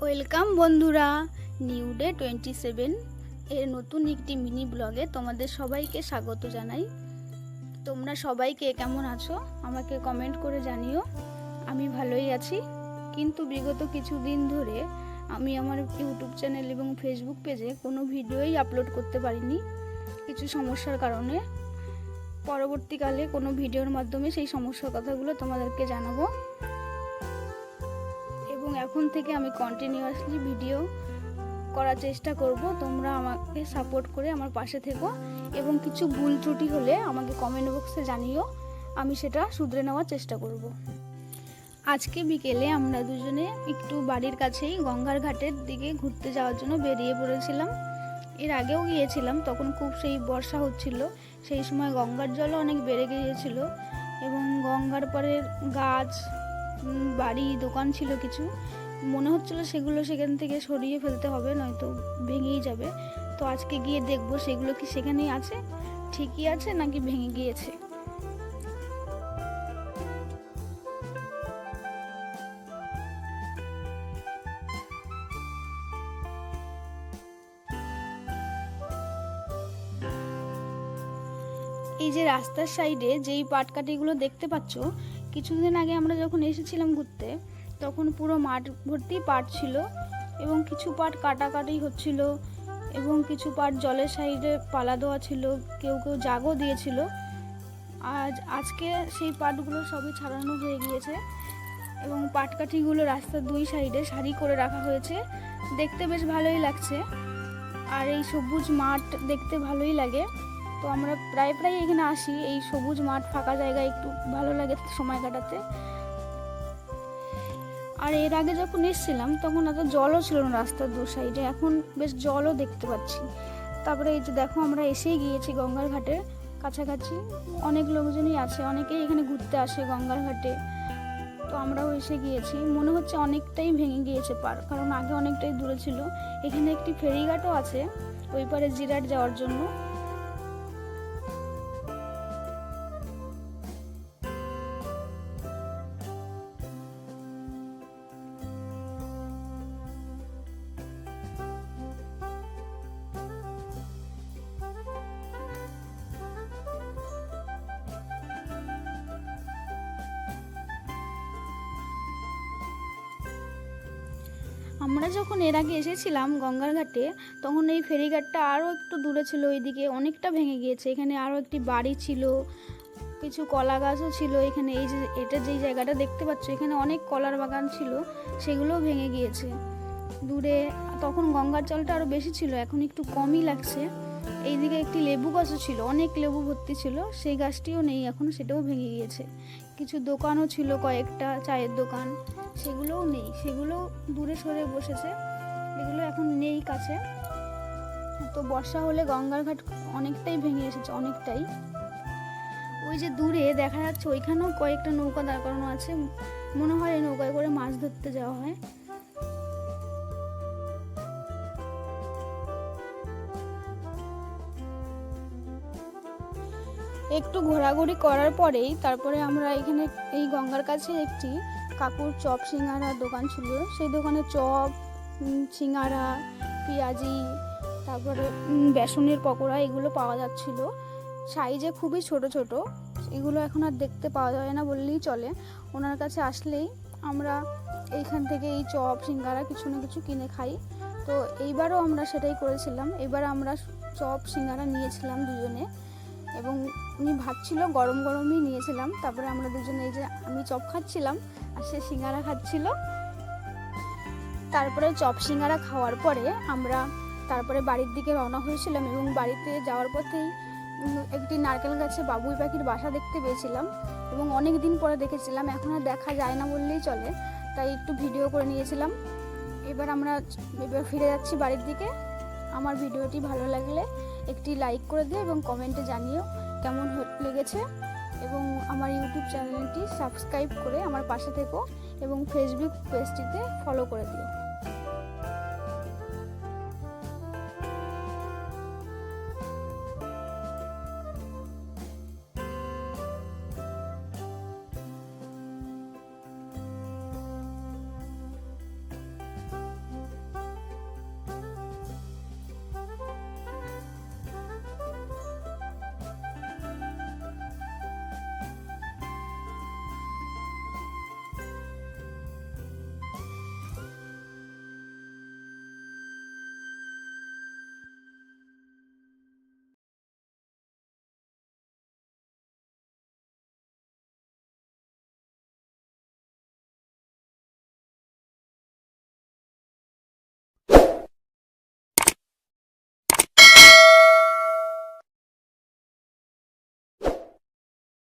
Welcome বন্ধুরা, new day 27 এর নতুন একটি মিনি ব্লগে তোমাদের সবাইকে স্বাগত জানাই। তোমরা সবাইকে কেমন আছো আমাকে কমেন্ট করে জানিও। আমি ভালোই আছি, কিন্তু বিগত কিছুদিন ধরে আমি আমার ইউটিউব চ্যানেল এবং ফেসবুক পেজে কোনো ভিডিওই আপলোড করতে পারিনি কিছু সমস্যার কারণে। পরবর্তীকালে কোনো ভিডিওর মাধ্যমে সেই সমস্যার কথাগুলো তোমাদেরকে জানাবো এবং এখন থেকে আমি কন্টিনিউয়াসলি ভিডিও করার চেষ্টা করব। তোমরা আমাকে সাপোর্ট করে আমার পাশে থেকো এবং কিছু ভুল ত্রুটি হলে আমাকে কমেন্ট বক্সে জানিও, আমি সেটা শুধরে নেওয়ার চেষ্টা করব। আজকে বিকেলে আমরা দুজনে একটু বাড়ির কাছেই গঙ্গার ঘাটের দিকে ঘুরতে যাওয়ার জন্য বেরিয়ে পড়েছিলাম। এর আগেও গিয়েছিলাম, তখন খুব সেই বর্ষা হচ্ছিল, সেই সময় গঙ্গার জলও অনেক বেড়ে গিয়েছিল এবং গঙ্গার পাড়ের গাছ, বাড়ি, দোকান ছিল কিছু, মনে হচ্ছিল সেগুলো সেখান থেকে সরিয়ে ফেলতে হবে, নয়তো ভেঙেই যাবে। তো আজকে গিয়ে দেখবো সেগুলো কি সেখানেই আছে, ঠিকই আছে নাকি ভেঙে গিয়েছে। এই যে রাস্তার সাইডে যেই পাটকাঠিগুলো দেখতে পাচ্ছ, কিছুদিন আগে আমরা যখন এসেছিলাম ঘুরতে তখন পুরো মাঠ ভর্তি পাট ছিল এবং কিছু পাট কাটাকাটি হচ্ছিল এবং কিছু পাট জলের সাইডে পালা দেওয়া ছিল, কেউ কেউ জাগও দিয়েছিল। আজকে সেই পাটগুলো সবই ছাড়ানো হয়ে গিয়েছে এবং পাটকাঠিগুলো রাস্তার দুই সাইডে সারি করে রাখা হয়েছে, দেখতে বেশ ভালোই লাগছে। আর এই সবুজ মাঠ দেখতে ভালোই লাগে, তো আমরা প্রায় এখানে আসি। এই সবুজ মাঠ, ফাঁকা জায়গায় একটু ভালো লাগে সময় কাটাতে। আর এর আগে যখন এসেছিলাম তখন এত জলও ছিল না রাস্তার দু সাইডে, এখন বেশ জলও দেখতে পাচ্ছি। তারপরে এই যে দেখো, আমরা এসেই গিয়েছি গঙ্গার ঘাটের কাছাকাছি, অনেক লোকজনই আছে, অনেকেই এখানে ঘুরতে আসে গঙ্গার ঘাটে। তো আমরাও এসে গিয়েছি, মনে হচ্ছে অনেকটাই ভেঙে গিয়েছে পার, কারণ আগে অনেকটাই দূরে ছিল। এখানে একটি ফেরিঘাটও আছে ওই পারে জিরাট যাওয়ার জন্য। আমরা যখন এর আগে এসেছিলাম গঙ্গার ঘাটে তখন এই ফেরিঘাটটা আরও একটু দূরে ছিল, ওইদিকে অনেকটা ভেঙে গিয়েছে। এখানে আরও একটি বাড়ি ছিল, কিছু কলা গাছও ছিল এখানে। এই যে এটা যেই জায়গাটা দেখতে পাচ্ছ, এখানে অনেক কলার বাগান ছিল, সেগুলোও ভেঙে গিয়েছে দূরে। তখন গঙ্গার জলটা আরও বেশি ছিল, এখন একটু কমই লাগছে। এইদিকে একটি লেবু গাছও ছিল, অনেক লেবু ভর্তি ছিল, সেই গাছটিও নেই এখন, সেটাও ভেঙে গিয়েছে। কিছু দোকানও ছিল, কয়েকটা চায়ের দোকান, সেগুলোও নেই, সেগুলো দূরে সরে বসেছে, এগুলো এখন নেই কাছে। তো বর্ষা হলে গঙ্গার ঘাট অনেকটাই ভেঙে এসেছে, অনেকটাই। ওই যে দূরে দেখা যাচ্ছে ওইখানেও কয়েকটা নৌকা দাঁড় করানো আছে, মনে হয় এই নৌকায় করে মাছ ধরতে যাওয়া হয়। একটু ঘোরাঘুরি করার পরেই তারপরে আমরা এখানে এই গঙ্গার কাছে একটি কাকুর চপ সিঙ্গারা দোকান ছিল, সেই দোকানে চপ, সিঙ্গারা, পেঁয়াজি, তারপরে বেসনের পকোড়া, এগুলো পাওয়া যাচ্ছিল সাইজে খুবই ছোট ছোট। এগুলো এখন আর দেখতে পাওয়া যায় না বললেই চলে। ওনার কাছে আসলেই আমরা এইখান থেকে এই চপ সিঙ্গারা কিছু না কিছু কিনে খাই। তো এইবারও আমরা সেটাই করেছিলাম, এবার আমরা চপ সিঙ্গারা নিয়েছিলাম দুজনে এবং উনি ভাত ছিল গরম গরমই নিয়েছিলাম। তারপরে আমরা দুজনে, এই যে আমি চপ খাচ্ছিলাম আর সে সিঙ্গারা খাচ্ছিল। তারপরে চপ সিঙ্গারা খাওয়ার পরে আমরা তারপরে বাড়ির দিকে রওনা হয়েছিলাম এবং বাড়িতে যাওয়ার পথেই একটি নারকেল গাছে বাবুই পাখির বাসা দেখতে পেয়েছিলাম এবং অনেক দিন পরে দেখেছিলাম, এখন আর দেখা যায় না বললেই চলে, তাই একটু ভিডিও করে নিয়েছিলাম। এবার ফিরে যাচ্ছি বাড়ির দিকে। আমার ভিডিওটি ভালো লাগলে একটি লাইক করে দিও এবং কমেন্টে জানিও কেমন লেগেছে এবং আমার ইউটিউব চ্যানেলটি সাবস্ক্রাইব করে আমার পাশে থেকো এবং ফেসবুক পেজটিতে ফলো করে দিও।